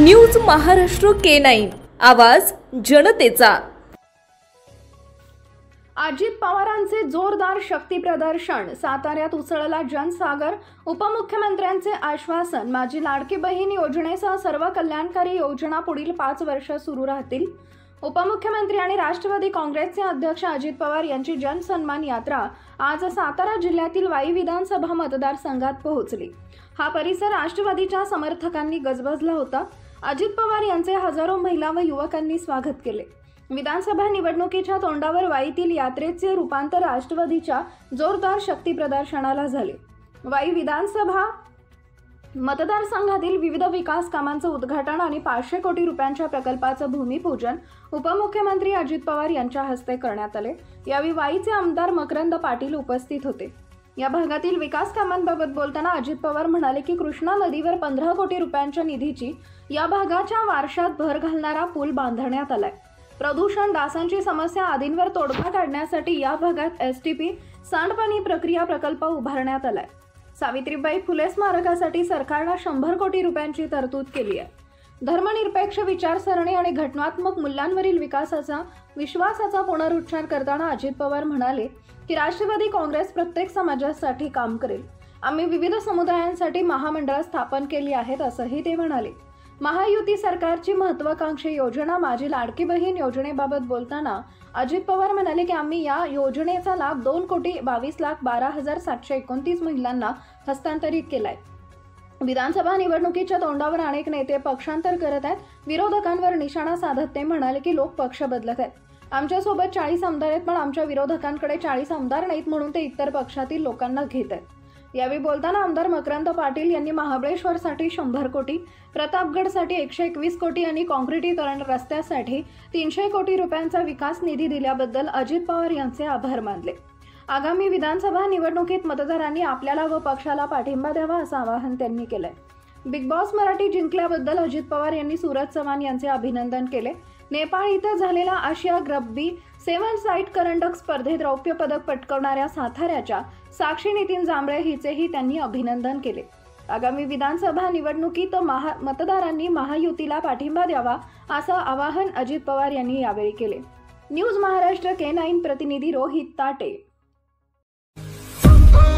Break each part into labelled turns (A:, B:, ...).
A: News Maharashtra K9 आवाज जनतेचा।
B: अजित पवारांचे जोरदार शक्ती प्रदर्शन, साताऱ्यात उसळला जनसागर, उपमुख्यमंत्र्यांचे आश्वासन, माझी लाडकी बहीण योजनेसह सर्व कल्याणकारी योजना पुढील 5 वर्ष सुरू राहतील। उपमुख्यमंत्री आणि राष्ट्रवादी काँग्रेसचे अध्यक्ष अजित पवार यांची जनसन्मान यात्रा आज सातारा जिल्ह्यातील वाई विधानसभा मतदारसंघात पोहोचली। हा परिसर राष्ट्रवादीच्या समर्थकांनी गजबजला होता। अजित पवार यांचे हजारो महिला व युवकांनी स्वागत केले। विधानसभा निवडणुकीच्या तोंडावर वाईतील यात्रेचे रूपांतर राष्ट्रवादीच्या जोरदार शक्ती प्रदर्शनाला झाले। वाई विधानसभा मतदारसंघातील विविध विकास कामांचं उद्घाटन आणि 500 कोटी रुपयांच्या प्रकल्पाचं भूमिपूजन उपमुख्यमंत्री अजित पवार यांच्या हस्ते करण्यात आले। यावेळी वाईचे आमदार मकरंद पाटील उपस्थित होते। या भागातील विकास कामांबाबत बोलताना अजित पवार म्हणाले की कृष्णा नदीवर 15 कोटी रुपयांच्या निधीची या भागाच्या वारशात भर घालणारा पूल बांधण्यात आलाय। प्रदूषण, डासांची समस्या आदींवर तोडगा काढण्यासाठी या भागात STP सांडपाणी प्रक्रिया प्रकल्प उभारण्यात आलाय। सावित्रीबाई फुले स्मारकासाठी सरकारने 100 कोटी रुपयांची तरतूद केली आहे। धर्मनिरपेक्ष विचारसरणी आणि घटनात्मक मूल्यांवरील विश्वासाचा पुनरुच्चार करताना अजित पवार म्हणाले की राष्ट्रवादी काँग्रेस प्रत्येक समाजासाठी काम करेल। आम्ही विविध समुदायांसाठी महामंडळ स्थापन केली आहेत असंही ते म्हणाले। महायुती सरकारची महत्त्वाकांक्षी योजना माझी लाडकी बहीण योजनेबाबत बोलताना अजित पवार म्हणाले की आम्ही या योजनेचा लाभ 2,22,12,729 महिलांना हस्तांतरित केलाय। विधानसभा निवडणुकीच्या तोंडावर अनेक नेते पक्षांतर करत आहेत। विरोधकांवर निशाणा साधत ते म्हणाले की लोक पक्ष बदलत आहेत। आमच्यासोबत 40 आमदार आहेत, पण आमच्या विरोधकांकडे 40 आमदार नाहीत म्हणून ते इतर पक्षातील लोकांना घेत आहेत। यावेळी बोलताना आमदार मकरंद पाटील यांनी महाबळेश्वरसाठी 100 कोटी, प्रतापगडसाठी 121 कोटी आणि काँक्रिटीकरण रस्त्यासाठी 300 कोटी रुपयांचा विकास निधी दिल्याबद्दल अजित पवार यांचे आभार मानले। आगामी विधानसभा निवडणुकीत मतदारांनी आपल्याला व पक्षाला पाठिंबा द्यावा असं आवाहन त्यांनी केलंय। बिग बॉस मराठी जिंकल्याबद्दल अजित पवार यांनी सूरज चव्हाण यांचे अभिनंदन केले। नेपाळ इथं झालेल्या आशिया रग्बी 7 साइड करंडक स्पर्धेत रौप्य पदक पटकावणाऱ्या साताऱ्याच्या साक्षी नितीन जांभळे हिचेही त्यांनी अभिनंदन केले। आगामी विधानसभा निवडणुकीत मतदारांनी महायुतीला पाठिंबा द्यावा असं आवाहन अजित पवार यांनी यावेळी केले। न्यूज महाराष्ट्र K9 प्रतिनिधी रोहित ताटे।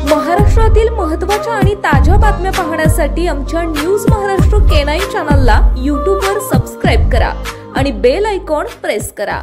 A: महाराष्ट्रातील महत्त्वाच्या आणि ताज्या बातम्या पाहण्यासाठी आमच्या न्यूज महाराष्ट्र K9 चॅनलला YouTube वर सबस्क्राइब करा आणि बेल आयकॉन प्रेस करा।